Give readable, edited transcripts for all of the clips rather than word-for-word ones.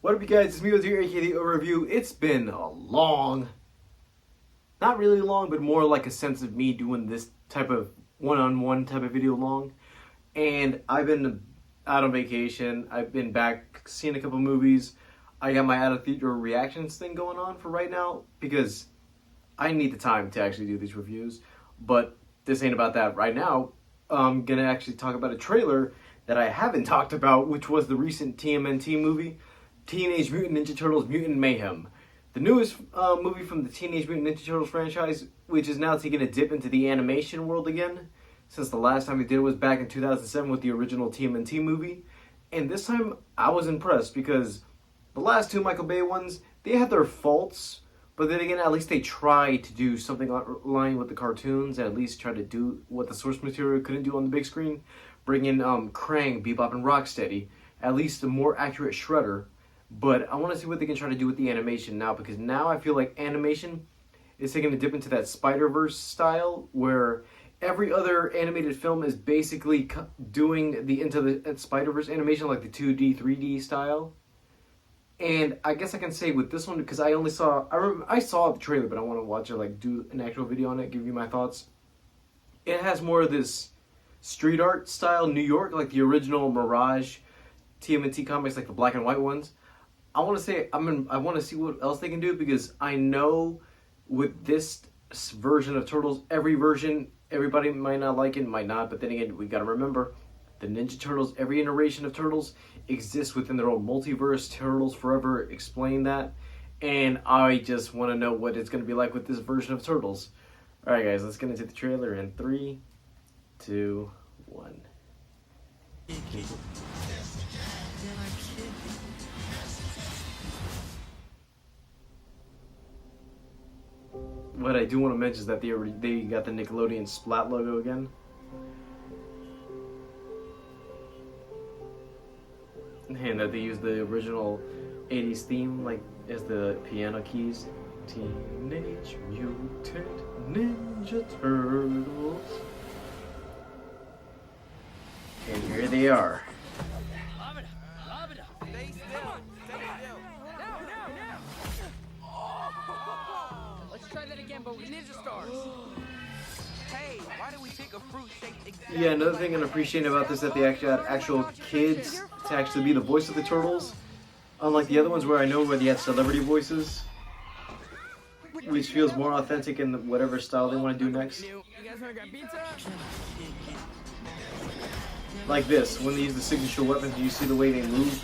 What up, you guys? It's me, Odir, aka the Overview. It's been a long, not really long, but more like a sense of me doing this type of one-on-one type of video long. And I've been out on vacation. I've been back seeing a couple movies. I got my out-of-theater reactions thing going on for right now because I need the time to actually do these reviews. But this ain't about that right now. I'm going to actually talk about a trailer that I haven't talked about, which was the recent TMNT movie, Teenage Mutant Ninja Turtles Mutant Mayhem. The newest movie from the Teenage Mutant Ninja Turtles franchise, which is now taking a dip into the animation world again, since the last time they did it was back in 2007 with the original TMNT movie. And this time, I was impressed because the last two Michael Bay ones, they had their faults, but then again, at least they tried to do something aligned with the cartoons, and at least try to do what the source material couldn't do on the big screen. Bring in Krang, Bebop, and Rocksteady, at least a more accurate Shredder. But I want to see what they can try to do with the animation now, because now I feel like animation is taking a dip into that Spider-Verse style, where every other animated film is basically doing the Into the Spider-Verse animation, like the 2D, 3D style. And I guess I can say with this one, because I saw the trailer, but I want to watch it, like do an actual video on it, give you my thoughts. It has more of this street art style New York, like the original Mirage TMNT comics, like the black and white ones. I want to say I want to see what else they can do, because I know with this version of Turtles, every version, everybody might not like it, might not, but then again, we got to remember, the Ninja Turtles, every iteration of Turtles exists within their own multiverse. Turtles Forever explain that, and I just want to know what it's going to be like with this version of Turtles. Alright guys, let's get into the trailer in 3, 2, 1. What I do want to mention is that they got the Nickelodeon Splat logo again. And that they use the original 80s theme like as the piano keys. Teenage Mutant Ninja Turtles. And here they are. Let's try that again, but with ninja stars. Hey, why do we pick a fruit shaped exactly? Yeah, another thing I'm appreciating about this is that they actually had actual kids to actually be the voice of the Turtles. Unlike the other ones where they had celebrity voices, which feels more authentic in whatever style they want to do next. You guys wanna grab pizza? Like this, when they use the signature weapons, do you see the way they move?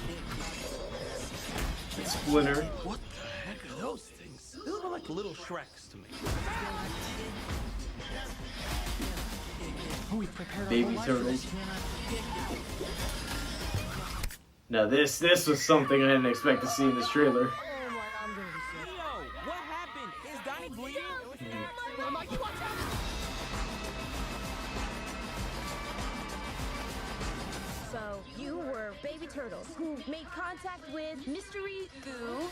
It's Splinter. What the heck are those things? They look like little Shreks to me. Baby Turtles. Now this was something I didn't expect to see in this trailer. Yo, what happened? Is Donnie bleeding? So, you were baby turtles who made contact with mystery goo.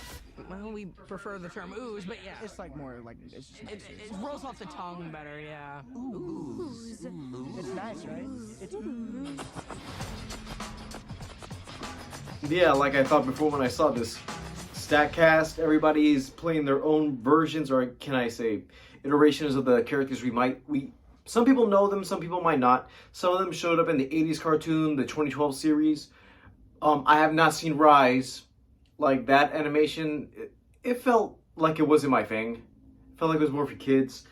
Well, we prefer the term ooze, but yeah. It's like more like it's just It rolls off the tongue better, yeah. Ooze. it's nice, right? It's Yeah, like I thought before when I saw this StatCast, everybody's playing their own versions, or can I say iterations of the characters some people know them, some people might not. Some of them showed up in the 80s cartoon, the 2012 series. I have not seen Rise. Like that animation, it felt like it wasn't my thing. It felt like it was more for kids.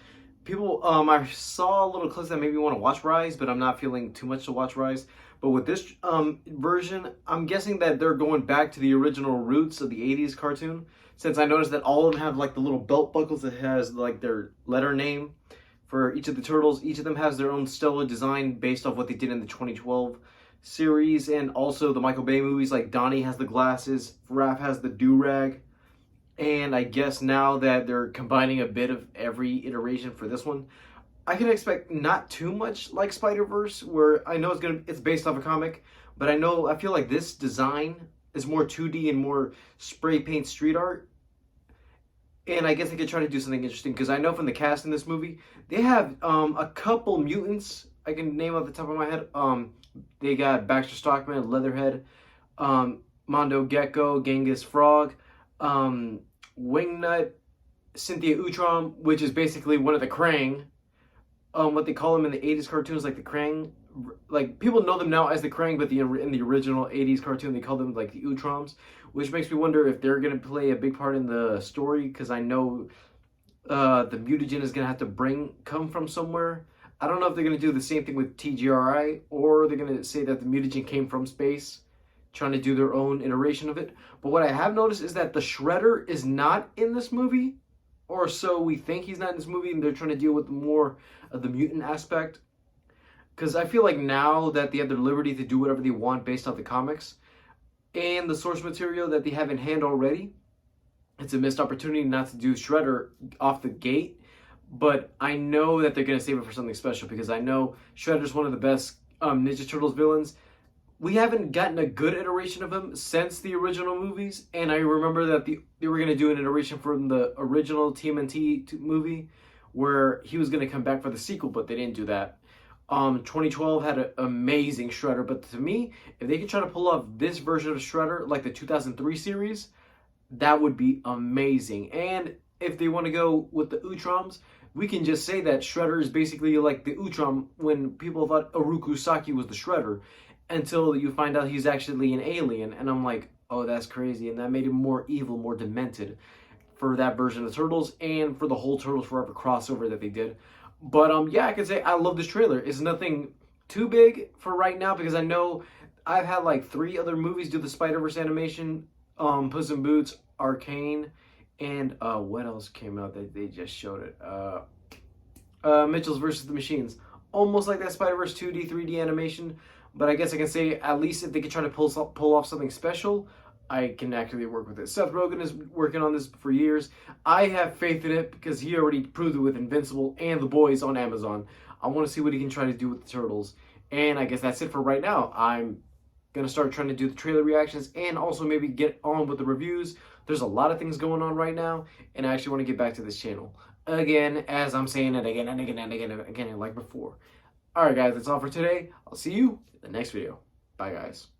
People, I saw little clips that made me want to watch Rise, but I'm not feeling too much to watch Rise. But with this version, I'm guessing that they're going back to the original roots of the 80s cartoon, since I noticed that all of them have like the little belt buckles that has like their letter name for each of the turtles. Each of them has their own stellar design based off what they did in the 2012 series, and also the Michael Bay movies, like Donnie has the glasses, Raph has the do-rag. And I guess now that they're combining a bit of every iteration for this one, I can expect not too much like Spider-Verse, where I know it's based off a comic, but I feel like this design is more 2D and more spray paint street art. And I guess they could try to do something interesting, because I know from the cast in this movie, they have a couple mutants I can name off the top of my head. They got Baxter Stockman, Leatherhead, Mondo Gecko, Genghis Frog, Wingnut, Cynthia Utrom, which is basically one of the Krang. What they call them in the 80s cartoons, like the Krang. Like, people know them now as the Krang, but in the original 80s cartoon, they call them, like, the Utroms, which makes me wonder if they're going to play a big part in the story, because I know the mutagen is going to have to come from somewhere. I don't know if they're going to do the same thing with TGRI, or they're going to say that the mutagen came from space, trying to do their own iteration of it. But what I have noticed is that the Shredder is not in this movie, or so we think he's not in this movie, and they're trying to deal with more of the mutant aspect. Because I feel like now that they have the liberty to do whatever they want based off the comics and the source material that they have in hand already, it's a missed opportunity not to do Shredder off the gate. But I know that they're going to save it for something special, because I know Shredder's one of the best Ninja Turtles villains. We haven't gotten a good iteration of him since the original movies, and I remember that they were going to do an iteration from the original TMNT movie where he was going to come back for the sequel, but they didn't do that. 2012 had an amazing Shredder, but to me, if they could try to pull off this version of Shredder, like the 2003 series, that would be amazing. And if they want to go with the Utroms, we can just say that Shredder is basically like the Utrom when people thought Uruku Saki was the Shredder, until you find out he's actually an alien. And I'm like, oh, that's crazy. And that made him more evil, more demented for that version of Turtles, and for the whole Turtles Forever crossover that they did. But yeah, I can say I love this trailer. It's nothing too big for right now, because I know I've had like 3 other movies do the Spider-Verse animation. Puss in Boots, Arcane, and what else came out that they just showed it? Mitchell's versus the Machines. Almost like that Spider-Verse 2D, 3D animation. But I guess I can say, at least if they could try to pull off something special, I can actually work with it. Seth Rogen is working on this for years. I have faith in it, because he already proved it with Invincible and The Boys on Amazon. I want to see what he can try to do with the Turtles. And I guess that's it for right now. I'm going to start trying to do the trailer reactions, and also maybe get on with the reviews. There's a lot of things going on right now, and I actually want to get back to this channel. Again, as I'm saying it again and again and again and again, like before. Alright guys, that's all for today. I'll see you in the next video. Bye guys.